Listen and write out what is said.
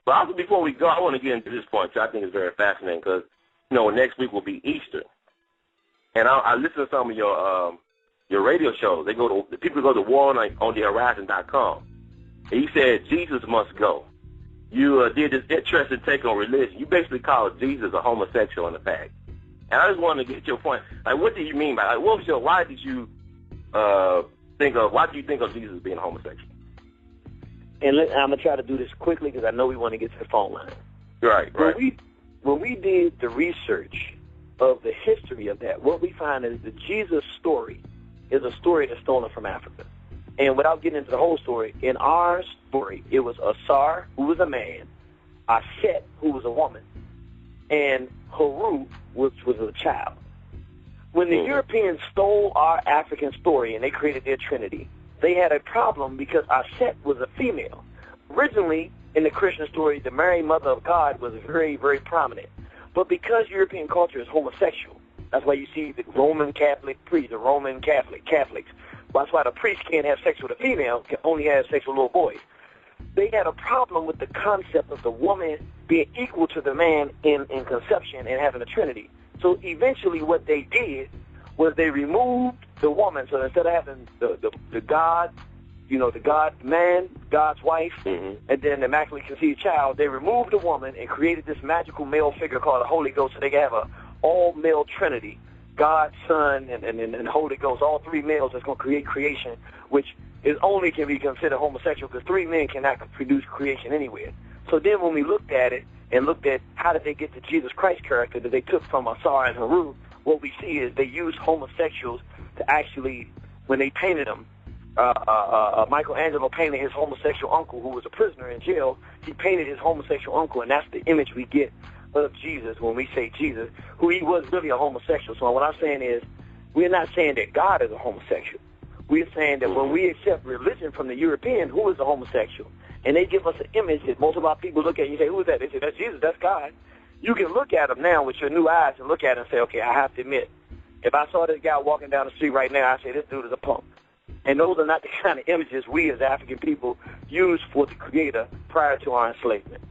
But also, before we go, I want to get into this point, which I think is very fascinating, because, next week will be Easter. And I listen to some of your radio shows. The people go to waronthehorizon.com. And you said Jesus must go. You did this interesting take on religion. You basically called Jesus a homosexual in the past. And I just wanted to get your point. Like, what do you mean by, why did you think of Jesus being homosexual? And I'm going to try to do this quickly because I know we want to get to the phone line. Right. When we did the research of the history of that, what we find is the Jesus story is a story that's stolen from Africa. And without getting into the whole story, in our story, it was Asar, who was a man, Aset, who was a woman, and Haru, which was a child. When the Europeans stole our African story and they created their Trinity, they had a problem because Aset was a female. Originally, in the Christian story, the Mary, Mother of God, was very, very prominent. But because European culture is homosexual, that's why you see the Roman Catholic priests, the Roman Catholics. That's why the priest can't have sex with a female, can only have sex with little boys. They had a problem with the concept of the woman being equal to the man in conception and having a trinity. So eventually what they did was they removed the woman. So instead of having the God, the God man, God's wife, and then the immaculately conceived child, they removed the woman and created this magical male figure called the Holy Ghost so they could have a all-male trinity. God, Son, and Holy Ghost, all three males that's going to create creation, which is only can be considered homosexual because three men cannot produce creation anywhere. So then when we looked at it and looked at how did they get the Jesus Christ character that they took from Asar and Haru, what we see is they used homosexuals to actually, when they painted them, Michelangelo painted his homosexual uncle who was a prisoner in jail. He painted his homosexual uncle, and that's the image we get of Jesus when we say Jesus, who he was really a homosexual. So what I'm saying is, we're not saying that God is a homosexual. We're saying that when we accept religion from the European, who is a homosexual? And they give us an image that most of our people look at and you say, who is that? They say, that's Jesus, that's God. You can look at him now with your new eyes and look at him and say, okay, I have to admit, if I saw this guy walking down the street right now, I'd say, this dude is a punk. And those are not the kind of images we as African people used for the Creator prior to our enslavement.